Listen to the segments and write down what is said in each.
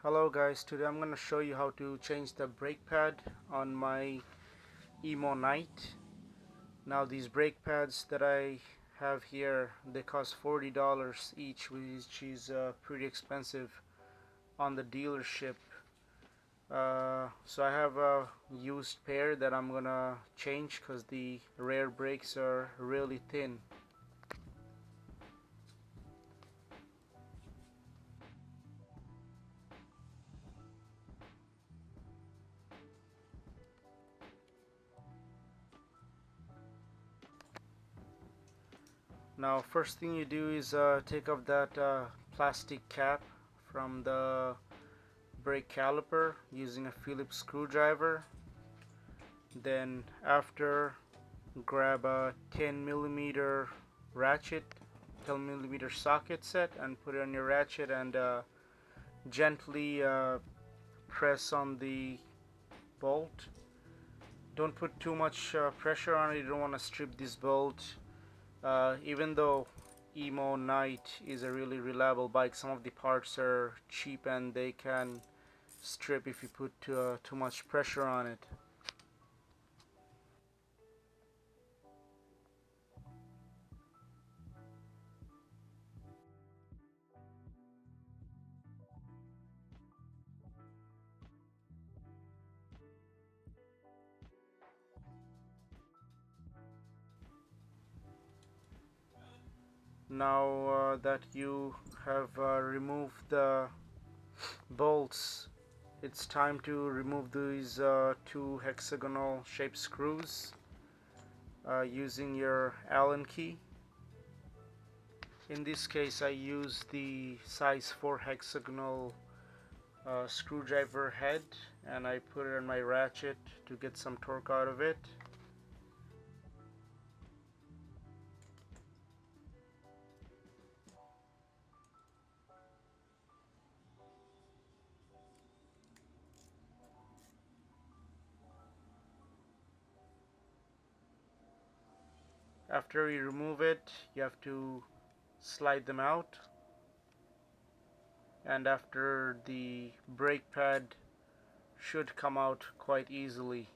Hello guys, today I'm going to show you how to change the brake pad on my EMMO Night. Now these brake pads that I have here, they cost $40 each, which is pretty expensive on the dealership. So I have a used pair that I'm going to change because the rear brakes are really thin. Now first thing you do is take off that plastic cap from the brake caliper using a Phillips screwdriver. Then after, grab a 10mm ratchet, 10mm socket set, and put it on your ratchet and gently press on the bolt. Don't put too much pressure on it. You don't want to strip this bolt. Even though EMMO Night is a really reliable bike, some of the parts are cheap and they can strip if you put too much pressure on it. Now that you have removed the bolts, it's time to remove these two hexagonal shaped screws using your Allen key. In this case I use the size 4 hexagonal screwdriver head, and I put it on my ratchet to get some torque out of it. After you remove it, you have to slide them out, and after the brake pad should come out quite easily.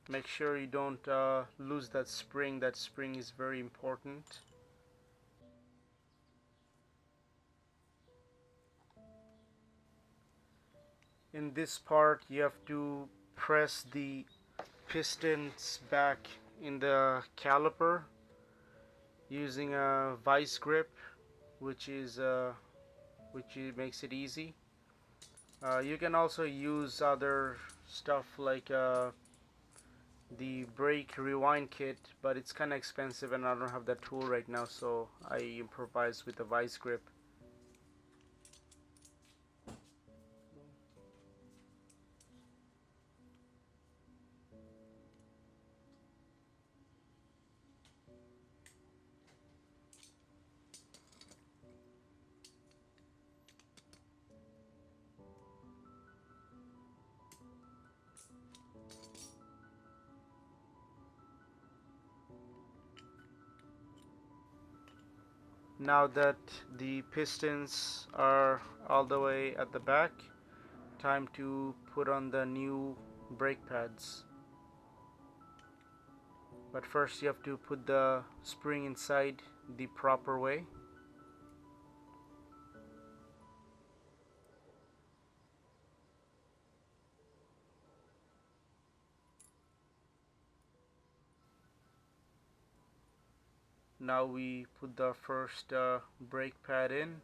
Make sure you don't lose that spring. That spring is very important. In this part you have to press the pistons back in the caliper using a vice grip, which makes it easy. You can also use other stuff like the brake rewind kit, but it's kind of expensive and I don't have that tool right now, so I improvise with a vice grip. Now that the pistons are all the way at the back, time to put on the new brake pads. But first you have to put the spring inside the proper way. Now we put the first brake pad in.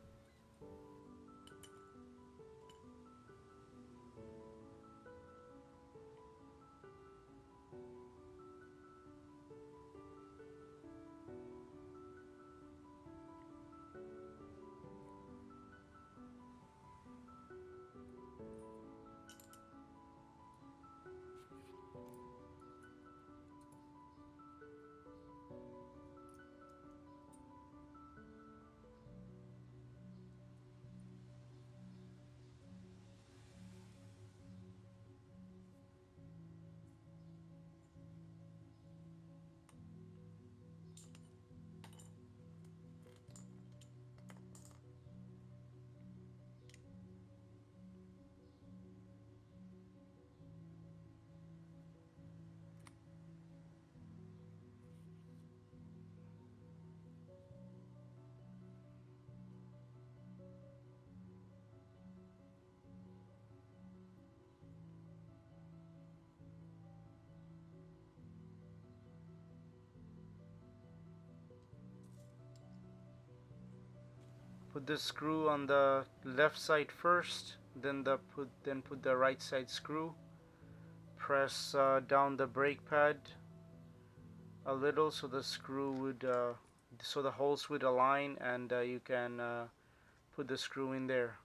Put the screw on the left side first, then put the right side screw. Press down the brake pad a little so the screw would so the holes would align, and you can put the screw in there.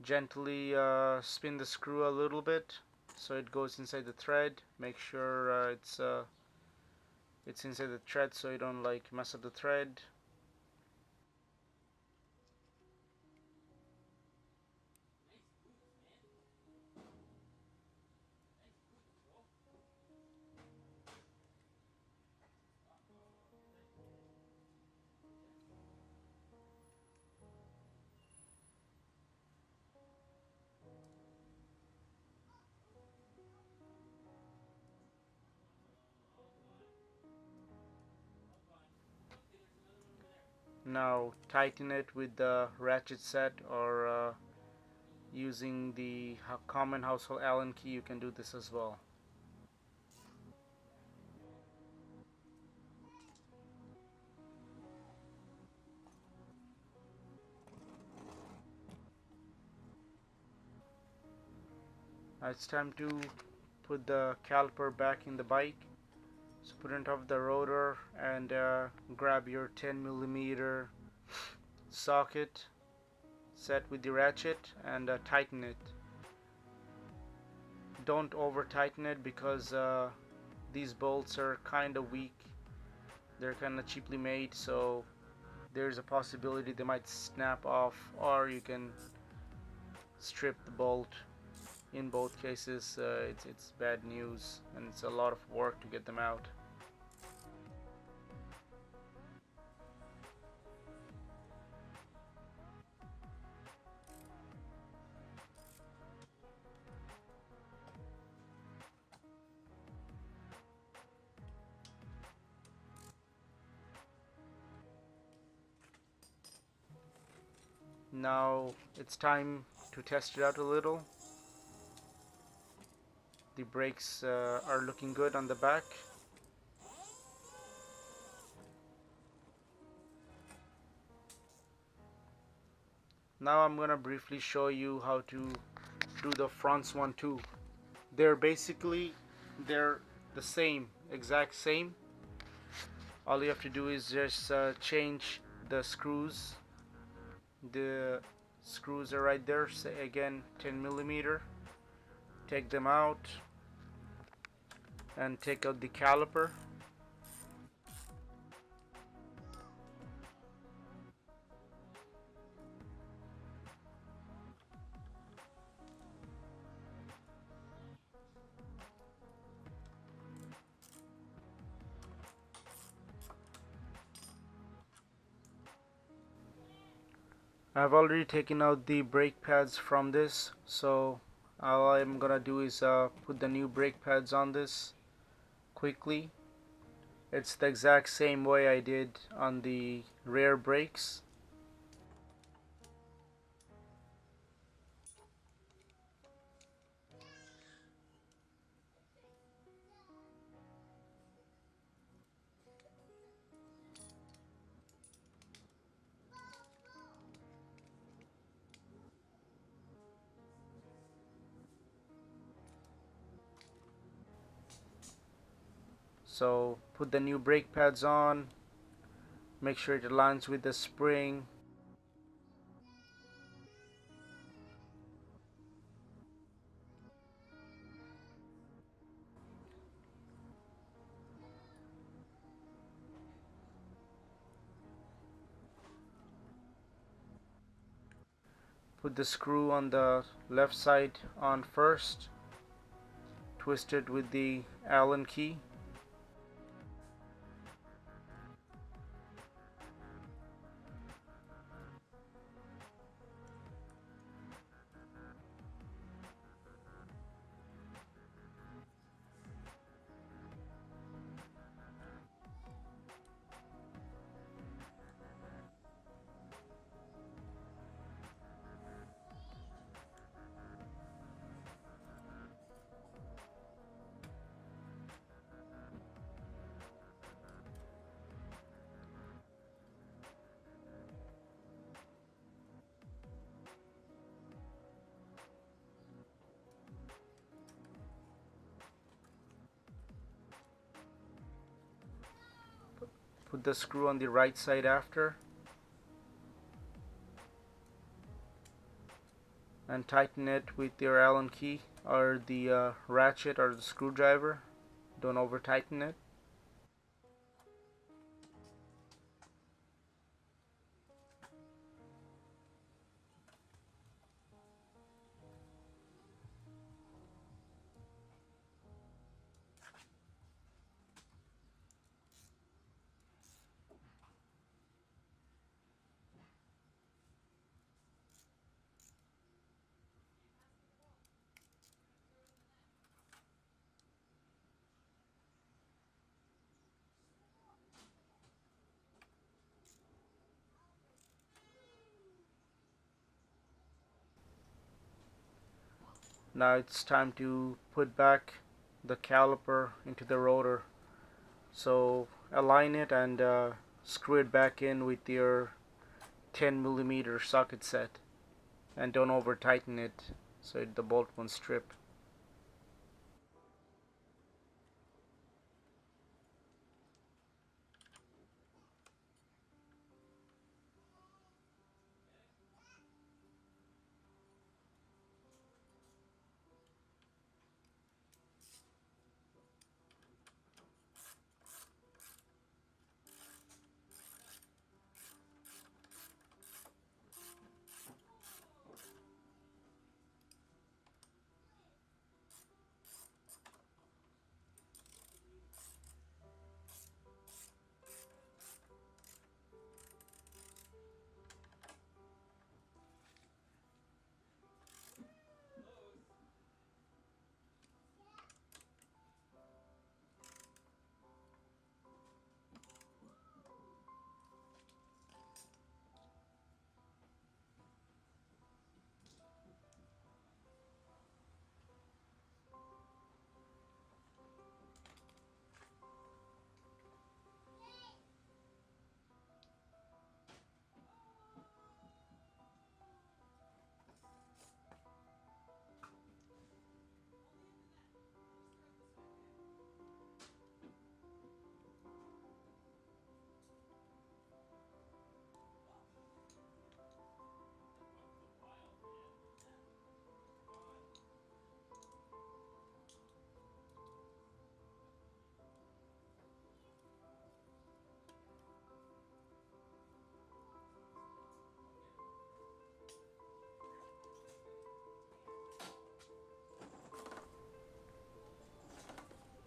Gently spin the screw a little bit so it goes inside the thread. Make sure it's inside the thread so you don't like mess up the thread. Now tighten it with the ratchet set, or using the common household Allen key. You can do this as well. Now it's time to put the caliper back in the bike. So put it on top of the rotor and grab your 10mm socket set with the ratchet and tighten it. Don't over tighten it because these bolts are kind of weak. They're kind of cheaply made, so there's a possibility they might snap off, or you can strip the bolt. In both cases, it's bad news, and it's a lot of work to get them out. Now it's time to test it out a little. The brakes are looking good on the back. Now I'm gonna briefly show you how to do the fronts one too. They're the same, exact same. All you have to do is just change the screws. The screws are right there. Say again, 10mm. Take them out and take out the caliper. I've already taken out the brake pads from this, so all I'm gonna do is put the new brake pads on this quickly. It's the exact same way I did on the rear brakes. So put the new brake pads on, make sure it aligns with the spring. Put the screw on the left side on first, twist it with the Allen key. put the screw on the right side after and tighten it with your Allen key or the ratchet or the screwdriver. Don't over tighten it. Now it's time to put back the caliper into the rotor. So align it and screw it back in with your 10mm socket set, and don't over tighten it so the bolt won't strip.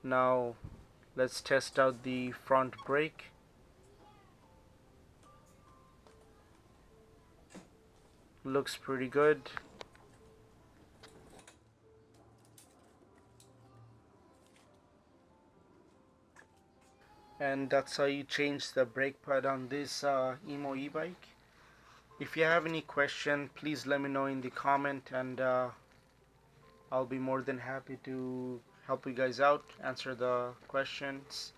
Now let's test out the front brake. Looks pretty good. And that's how you change the brake pad on this EMMO e-bike. If you have any question, please let me know in the comment, and I'll be more than happy to help you guys out, answer the questions.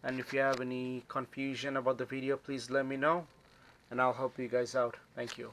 And if you have any confusion about the video, please let me know and I'll help you guys out. Thank you.